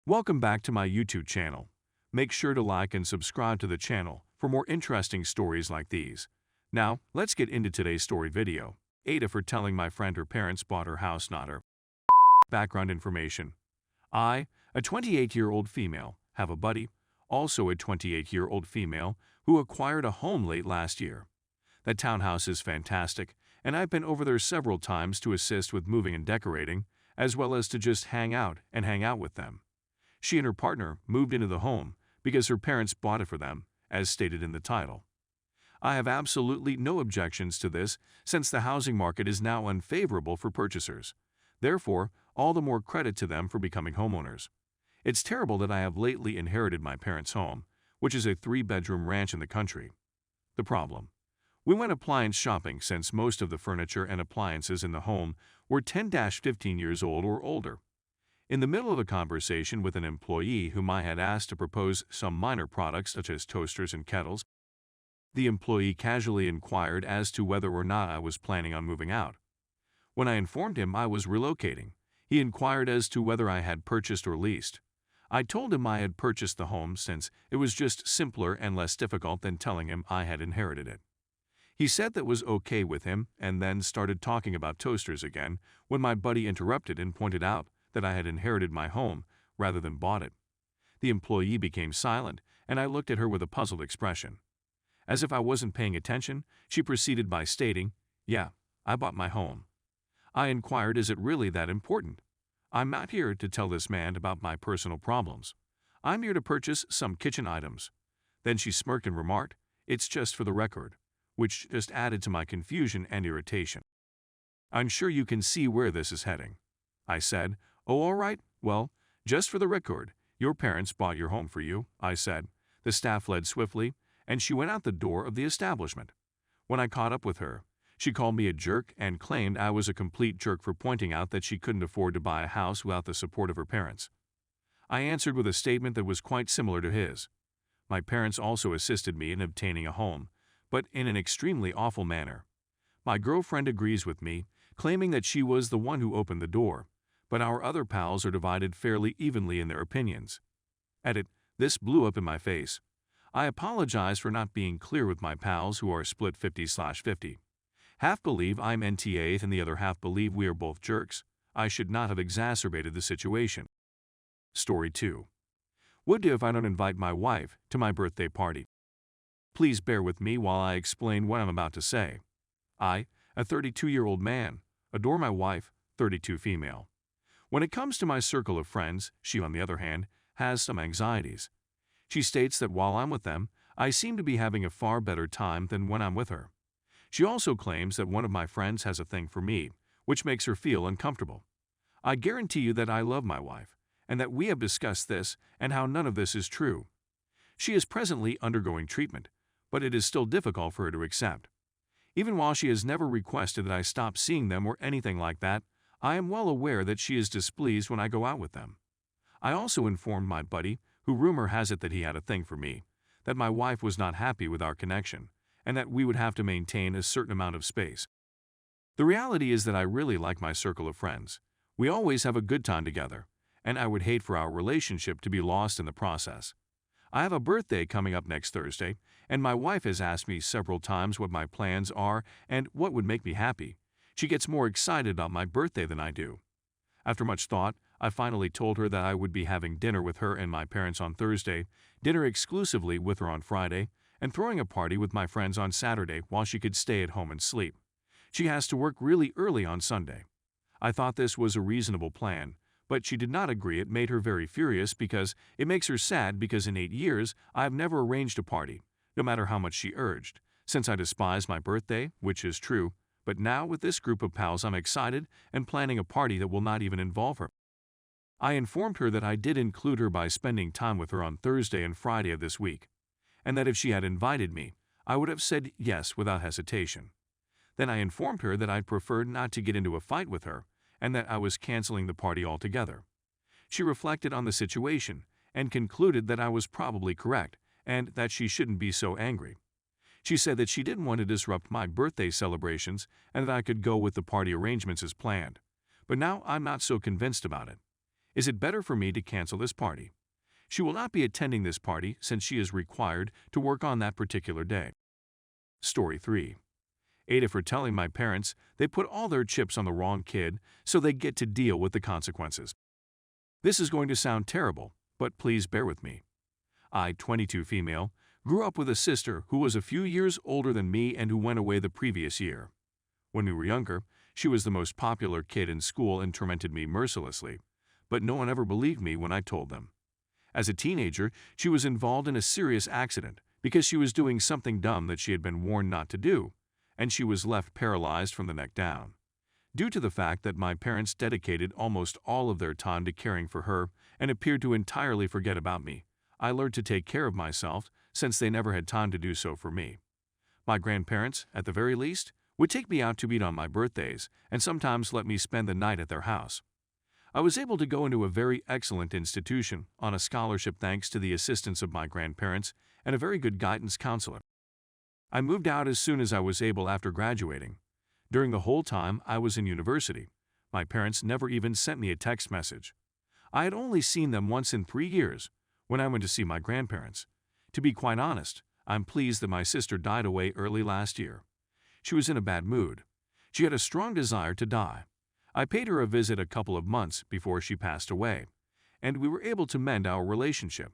Welcome back to my YouTube channel. Make sure to like and subscribe to the channel for more interesting stories like these. Now, let's get into today's story video. Ada for telling my friend her parents bought her house, not her. Background information. I, a 28-year-old female, have a buddy, also a 28-year-old female, who acquired a home late last year. That townhouse is fantastic, and I've been over there several times to assist with moving and decorating, as well as to just hang out with them. She and her partner moved into the home because her parents bought it for them, as stated in the title. I have absolutely no objections to this since the housing market is now unfavorable for purchasers. Therefore, all the more credit to them for becoming homeowners. It's terrible that I have lately inherited my parents' home, which is a 3-bedroom ranch in the country. The problem: we went appliance shopping since most of the furniture and appliances in the home were 10-15 years old or older. In the middle of a conversation with an employee whom I had asked to propose some minor products such as toasters and kettles, the employee casually inquired as to whether or not I was planning on moving out. When I informed him I was relocating, he inquired as to whether I had purchased or leased. I told him I had purchased the home since it was just simpler and less difficult than telling him I had inherited it. He said that was okay with him and then started talking about toasters again when my buddy interrupted and pointed out that I had inherited my home rather than bought it. The employee became silent, and I looked at her with a puzzled expression. As if I wasn't paying attention, she proceeded by stating, "Yeah, I bought my home." I inquired, "Is it really that important?" "I'm not here to tell this man about my personal problems. I'm here to purchase some kitchen items." Then she smirked and remarked, "It's just for the record," which just added to my confusion and irritation. "I'm sure you can see where this is heading." I said, "Oh, all right, well, just for the record, your parents bought your home for you," I said. The staff led swiftly, and she went out the door of the establishment. When I caught up with her, she called me a jerk and claimed I was a complete jerk for pointing out that she couldn't afford to buy a house without the support of her parents. I answered with a statement that was quite similar to his. My parents also assisted me in obtaining a home, but in an extremely awful manner. My girlfriend agrees with me, claiming that she was the one who opened the door, but our other pals are divided fairly evenly in their opinions. Edit: this blew up in my face. I apologize for not being clear with my pals who are split 50/50. Half believe I'm NTA and the other half believe we are both jerks. I should not have exacerbated the situation. Story 2. What do if I don't invite my wife to my birthday party? Please bear with me while I explain what I'm about to say. I, a 32-year-old man, adore my wife, 32 female. When it comes to my circle of friends, she, on the other hand, has some anxieties. She states that while I'm with them, I seem to be having a far better time than when I'm with her. She also claims that one of my friends has a thing for me, which makes her feel uncomfortable. I guarantee you that I love my wife, and that we have discussed this and how none of this is true. She is presently undergoing treatment, but it is still difficult for her to accept. Even while she has never requested that I stop seeing them or anything like that, I am well aware that she is displeased when I go out with them. I also informed my buddy, who rumor has it that he had a thing for me, that my wife was not happy with our connection, and that we would have to maintain a certain amount of space. The reality is that I really like my circle of friends. We always have a good time together, and I would hate for our relationship to be lost in the process. I have a birthday coming up next Thursday, and my wife has asked me several times what my plans are and what would make me happy. She gets more excited about my birthday than I do. After much thought, I finally told her that I would be having dinner with her and my parents on Thursday, dinner exclusively with her on Friday, and throwing a party with my friends on Saturday while she could stay at home and sleep. She has to work really early on Sunday. I thought this was a reasonable plan, but she did not agree. It made her very furious because it makes her sad because in 8 years I have never arranged a party, no matter how much she urged, since I despise my birthday, which is true. But now with this group of pals I'm excited and planning a party that will not even involve her. I informed her that I did include her by spending time with her on Thursday and Friday of this week, and that if she had invited me, I would have said yes without hesitation. Then I informed her that I'd prefer not to get into a fight with her and that I was canceling the party altogether. She reflected on the situation and concluded that I was probably correct and that she shouldn't be so angry. She said that she didn't want to disrupt my birthday celebrations and that I could go with the party arrangements as planned. But now I'm not so convinced about it. Is it better for me to cancel this party? She will not be attending this party since she is required to work on that particular day. Story 3. AITA for telling my parents they put all their chips on the wrong kid so they get to deal with the consequences. This is going to sound terrible, but please bear with me. I, 22 female, grew up with a sister who was a few years older than me and who went away the previous year. When we were younger, she was the most popular kid in school and tormented me mercilessly, but no one ever believed me when I told them. As a teenager, she was involved in a serious accident because she was doing something dumb that she had been warned not to do, and she was left paralyzed from the neck down. Due to the fact that my parents dedicated almost all of their time to caring for her and appeared to entirely forget about me, I learned to take care of myself since they never had time to do so for me. My grandparents, at the very least, would take me out to eat on my birthdays and sometimes let me spend the night at their house. I was able to go into a very excellent institution on a scholarship thanks to the assistance of my grandparents and a very good guidance counselor. I moved out as soon as I was able after graduating. During the whole time I was in university, my parents never even sent me a text message. I had only seen them once in 3 years, when I went to see my grandparents. To be quite honest, I'm pleased that my sister died away early last year. She was in a bad mood. She had a strong desire to die. I paid her a visit a couple of months before she passed away, and we were able to mend our relationship.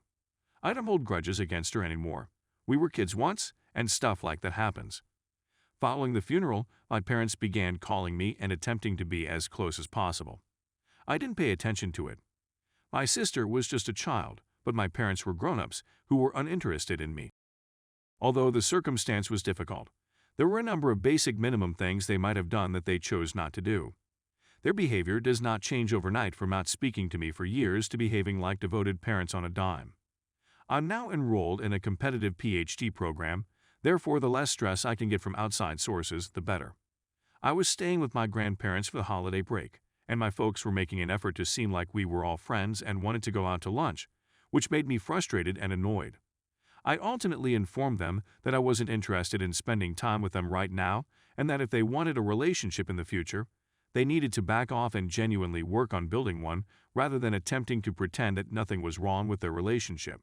I don't hold grudges against her anymore. We were kids once, and stuff like that happens. Following the funeral, my parents began calling me and attempting to be as close as possible. I didn't pay attention to it. My sister was just a child, but my parents were grown-ups who were uninterested in me. Although the circumstance was difficult, there were a number of basic minimum things they might have done that they chose not to do. Their behavior does not change overnight from not speaking to me for years to behaving like devoted parents on a dime. I'm now enrolled in a competitive PhD program, therefore the less stress I can get from outside sources, the better. I was staying with my grandparents for the holiday break, and my folks were making an effort to seem like we were all friends and wanted to go out to lunch, which made me frustrated and annoyed. I ultimately informed them that I wasn't interested in spending time with them right now and that if they wanted a relationship in the future, they needed to back off and genuinely work on building one rather than attempting to pretend that nothing was wrong with their relationship.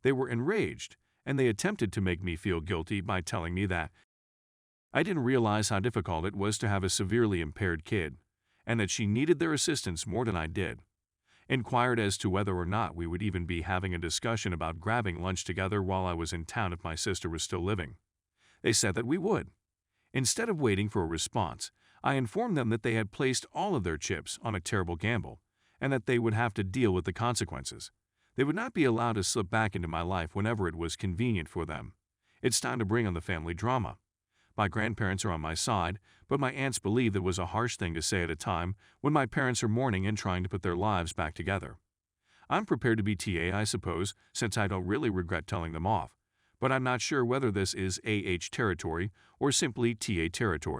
They were enraged, and they attempted to make me feel guilty by telling me that I didn't realize how difficult it was to have a severely impaired kid, and that she needed their assistance more than I did. Inquired as to whether or not we would even be having a discussion about grabbing lunch together while I was in town if my sister was still living. They said that we would. Instead of waiting for a response, I informed them that they had placed all of their chips on a terrible gamble, and that they would have to deal with the consequences. They would not be allowed to slip back into my life whenever it was convenient for them. It's time to bring on the family drama. My grandparents are on my side, but my aunts believe it was a harsh thing to say at a time when my parents are mourning and trying to put their lives back together. I'm prepared to be TA, I suppose, since I don't really regret telling them off, but I'm not sure whether this is AH territory or simply TA territory.